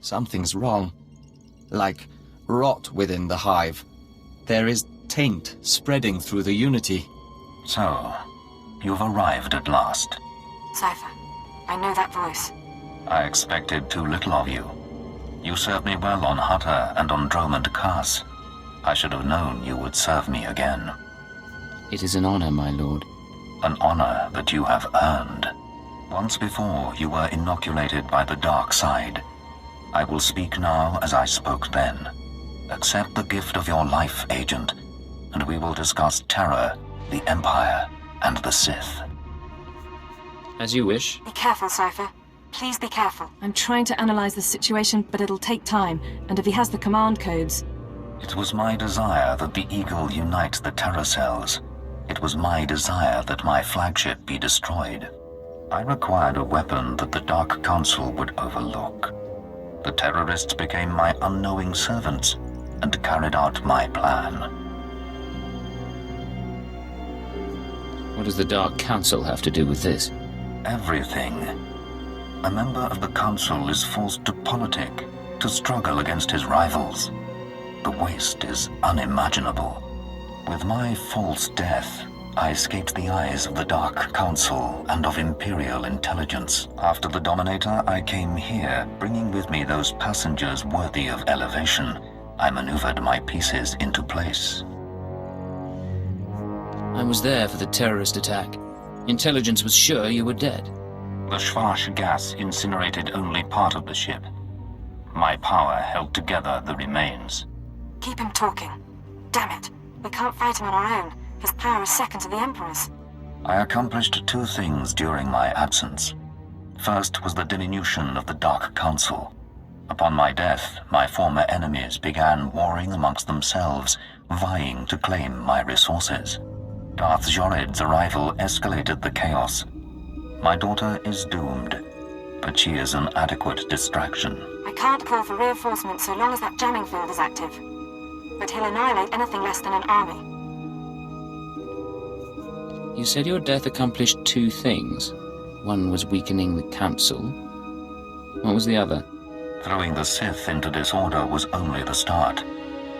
Something's wrong. Like rot within the hive. There is taint spreading through the Unity. So, you've arrived at last. Cypher, I know that voice. I expected too little of you. You served me well on Hutter and on Dromund Kaas. I should have known you would serve me again. It is an honor, my lord. An honor that you have earned. Once before, you were inoculated by the dark side. I will speak now as I spoke then. Accept the gift of your life, Agent, and we will discuss terror, the Empire, and the Sith. As you wish. Be careful, Cypher. Please be careful. I'm trying to analyze the situation, but it'll take time, and if he has the command codes... It was my desire that the Eagle unite the Terror Cells. It was my desire that my flagship be destroyed. I required a weapon that the Dark Council would overlook. The terrorists became my unknowing servants and carried out my plan. What does the Dark Council have to do with this? Everything. A member of the Council is forced to politic, to struggle against his rivals. The waste is unimaginable. With my false death, I escaped the eyes of the Dark Council and of Imperial intelligence. After the Dominator, I came here, bringing with me those passengers worthy of elevation. I maneuvered my pieces into place. I was there for the terrorist attack. Intelligence was sure you were dead. The Schwarz gas incinerated only part of the ship. My power held together the remains. Keep him talking. Damn it. We can't fight him on our own. His power is second to the Emperor's. I accomplished two things during my absence. First was the diminution of the Dark Council. Upon my death, my former enemies began warring amongst themselves, vying to claim my resources. Darth Jadus' arrival escalated the chaos. My daughter is doomed, but she is an adequate distraction. I can't call for reinforcements so long as that jamming field is active. But he'll annihilate anything less than an army. You said your death accomplished two things. One was weakening the Council. What was the other? Throwing the Sith into disorder was only the start.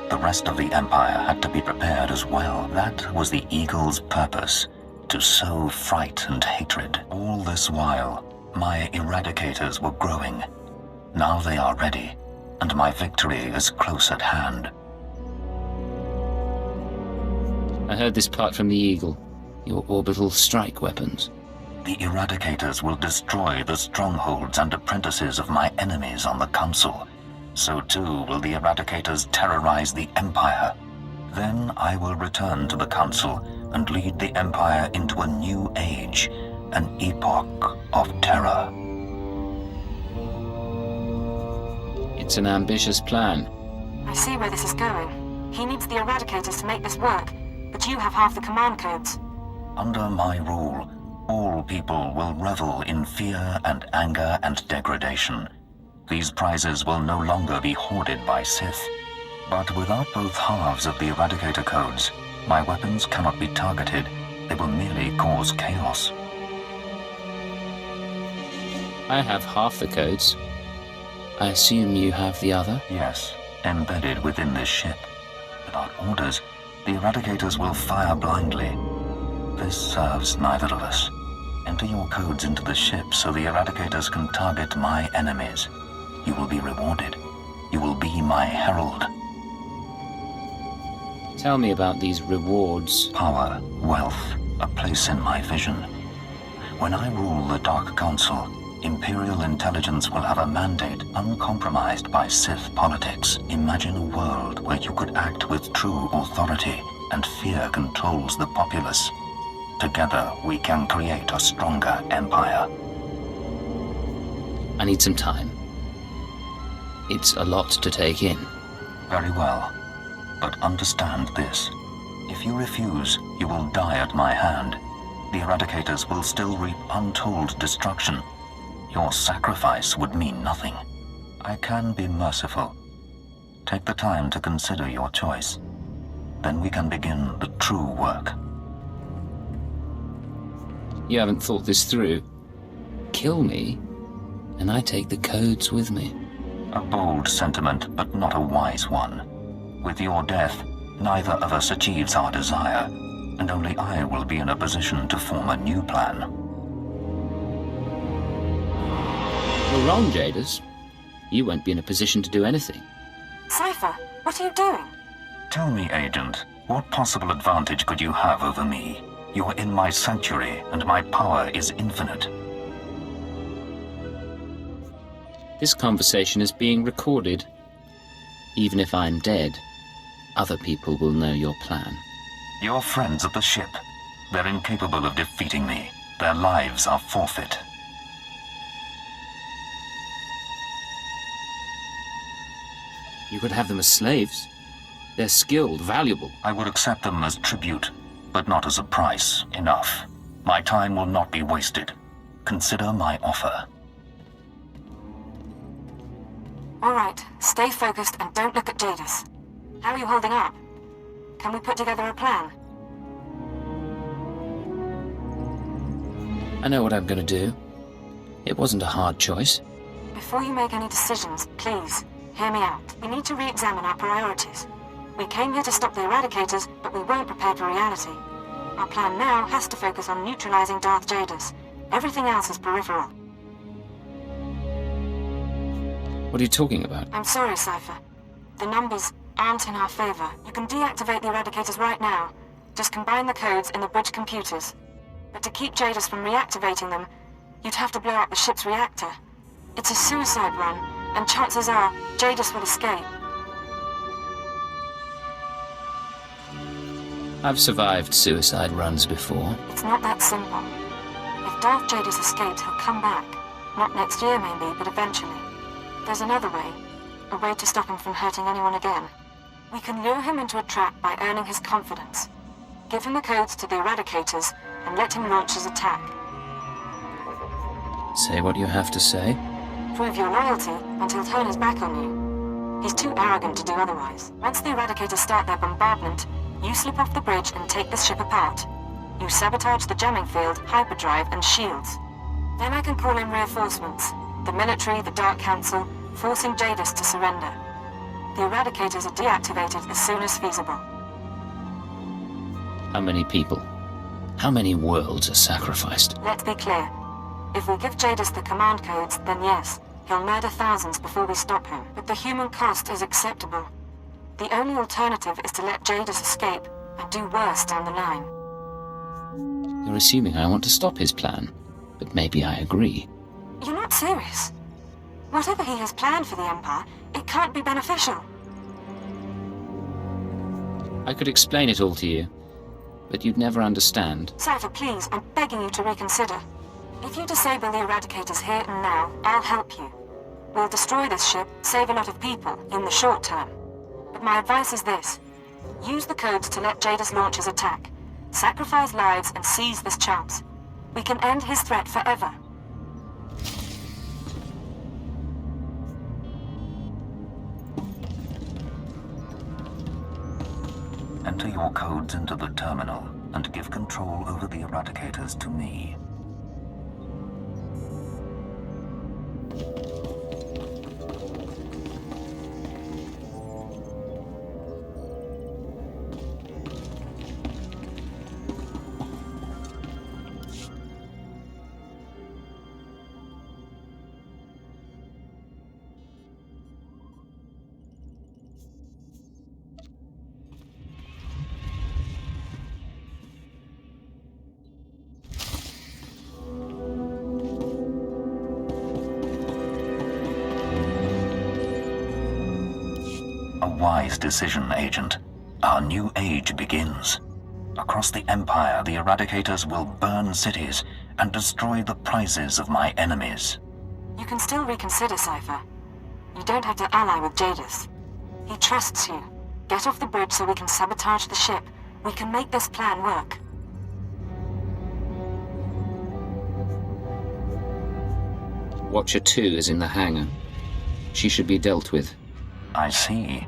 The rest of the Empire had to be prepared as well. That was the Eagle's purpose, to sow fright and hatred. All this while, my eradicators were growing. Now they are ready, and my victory is close at hand. I heard this part from the Eagle. Your orbital strike weapons. The eradicators will destroy the strongholds and apprentices of my enemies on the Council. So too will the eradicators terrorize the Empire. Then I will return to the Council and lead the Empire into a new age, an epoch of terror. It's an ambitious plan. I see where this is going. He needs the eradicators to make this work, but you have half the command codes. Under my rule, all people will revel in fear and anger and degradation. These prizes will no longer be hoarded by Sith. But without both halves of the Eradicator codes, my weapons cannot be targeted. They will merely cause chaos. I have half the codes. I assume you have the other? Yes, embedded within this ship. Without orders, the Eradicators will fire blindly. This serves neither of us. Enter your codes into the ship so the Eradicators can target my enemies. You will be rewarded. You will be my herald. Tell me about these rewards. Power, wealth, a place in my vision. When I rule the Dark Council, Imperial intelligence will have a mandate uncompromised by Sith politics. Imagine a world where you could act with true authority and fear controls the populace. Together, we can create a stronger empire. I need some time. It's a lot to take in. Very well. But understand this. If you refuse, you will die at my hand. The Eradicators will still reap untold destruction. Your sacrifice would mean nothing. I can be merciful. Take the time to consider your choice. Then we can begin the true work. You haven't thought this through. Kill me, and I take the codes with me. A bold sentiment, but not a wise one. With your death, neither of us achieves our desire, and only I will be in a position to form a new plan. You're wrong, Jadus. You won't be in a position to do anything. Cypher, what are you doing? Tell me, Agent, what possible advantage could you have over me? You're in my sanctuary, and my power is infinite. This conversation is being recorded. Even if I'm dead, other people will know your plan. Your friends at the ship. They're incapable of defeating me. Their lives are forfeit. You could have them as slaves. They're skilled, valuable. I would accept them as tribute, but not as a price. Enough. My time will not be wasted. Consider my offer. All right, stay focused and don't look at Jadus. How are you holding up? Can we put together a plan? I know what I'm going to do. It wasn't a hard choice. Before you make any decisions, please, hear me out. We need to re-examine our priorities. We came here to stop the Eradicators, but we weren't prepared for reality. Our plan now has to focus on neutralizing Darth Jadus. Everything else is peripheral. What are you talking about? I'm sorry, Cypher. The numbers aren't in our favor. You can deactivate the Eradicators right now. Just combine the codes in the bridge computers. But to keep Jadus from reactivating them, you'd have to blow up the ship's reactor. It's a suicide run, and chances are Jadus will escape. I've survived suicide runs before. It's not that simple. If Darth Jadus escapes, he'll come back. Not next year, maybe, but eventually. There's another way. A way to stop him from hurting anyone again. We can lure him into a trap by earning his confidence. Give him the codes to the Eradicators, and let him launch his attack. Say what you have to say. Prove your loyalty, and he'll turn his back on you. He's too arrogant to do otherwise. Once the Eradicators start their bombardment, you slip off the bridge and take the ship apart. You sabotage the jamming field, hyperdrive, and shields. Then I can call in reinforcements. The military, the Dark Council, forcing Jadus to surrender. The Eradicators are deactivated as soon as feasible. How many people? How many worlds are sacrificed? Let's be clear. If we give Jadus the command codes, then yes, he'll murder thousands before we stop him. But the human cost is acceptable. The only alternative is to let Jadus escape and do worse down the line. You're assuming I want to stop his plan, but maybe I agree. You're not serious. Whatever he has planned for the Empire, it can't be beneficial. I could explain it all to you, but you'd never understand. Cypher, please, I'm begging you to reconsider. If you disable the Eradicators here and now, I'll help you. We'll destroy this ship, save a lot of people, in the short term. But my advice is this. Use the codes to let Jadus launch his attack. Sacrifice lives and seize this chance. We can end his threat forever. Enter your codes into the terminal and give control over the Eradicators to me. A wise decision, Agent. Our new age begins. Across the Empire, the Eradicators will burn cities and destroy the prizes of my enemies. You can still reconsider, Cypher. You don't have to ally with Jadus. He trusts you. Get off the bridge so we can sabotage the ship. We can make this plan work. Watcher 2 is in the hangar. She should be dealt with. I see.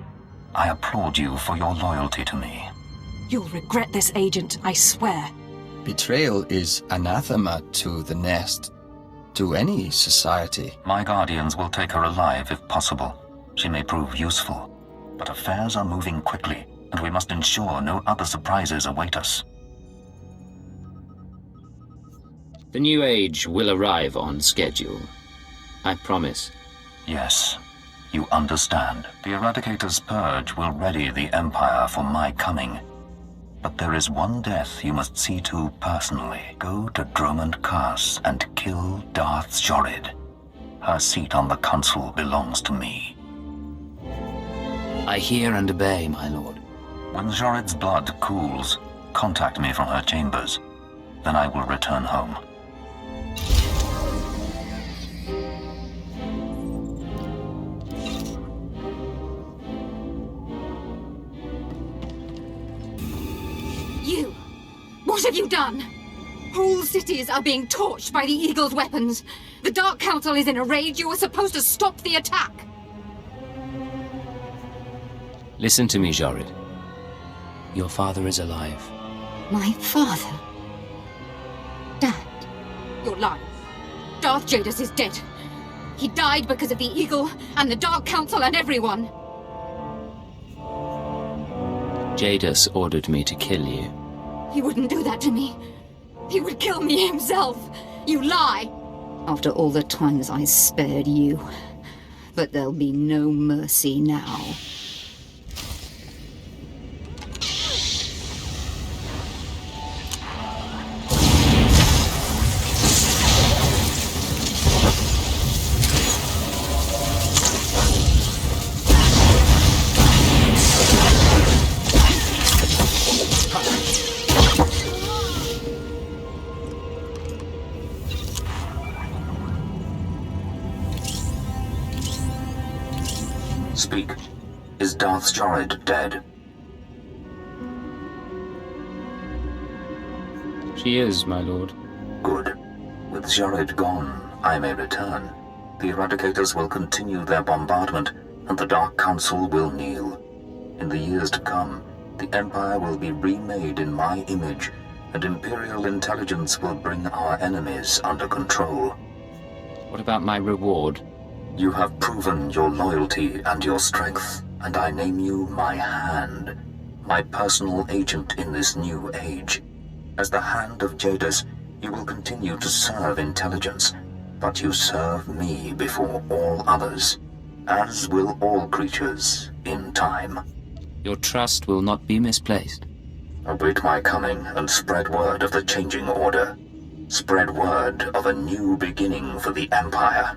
I applaud you for your loyalty to me. You'll regret this, Agent, I swear. Betrayal is anathema to the nest. to any society. My guardians will take her alive if possible. She may prove useful. But affairs are moving quickly, and we must ensure no other surprises await us. The new age will arrive on schedule. I promise. Yes, you understand. The Eradicator's purge will ready the Empire for my coming. But there is one death you must see to personally. Go to Dromund Kaas and kill Darth Jadus. Her seat on the council belongs to me. I hear and obey, my lord. When Jadus's blood cools, contact me from her chambers. Then I will return home. You! What have you done? Whole cities are being torched by the Eagle's weapons. The Dark Council is in a rage. You were supposed to stop the attack. Listen to me, Jadus. Your father is alive. My father? Dad? You're lying. Darth Jadus is dead. He died because of the Eagle and the Dark Council and everyone. Jadus ordered me to kill you. He wouldn't do that to me. He would kill me himself. You lie. After all the times I spared you. But there'll be no mercy now. Speak. Is Darth Jadus dead? She is, my lord. Good. With Jadus gone, I may return. The Eradicators will continue their bombardment, and the Dark Council will kneel. In the years to come, the Empire will be remade in my image, and Imperial intelligence will bring our enemies under control. What about my reward? You have proven your loyalty and your strength, and I name you my Hand, my personal agent in this new age. As the Hand of Jadus, you will continue to serve intelligence, but you serve me before all others, as will all creatures in time. Your trust will not be misplaced. Await my coming and spread word of the changing order. Spread word of a new beginning for the Empire.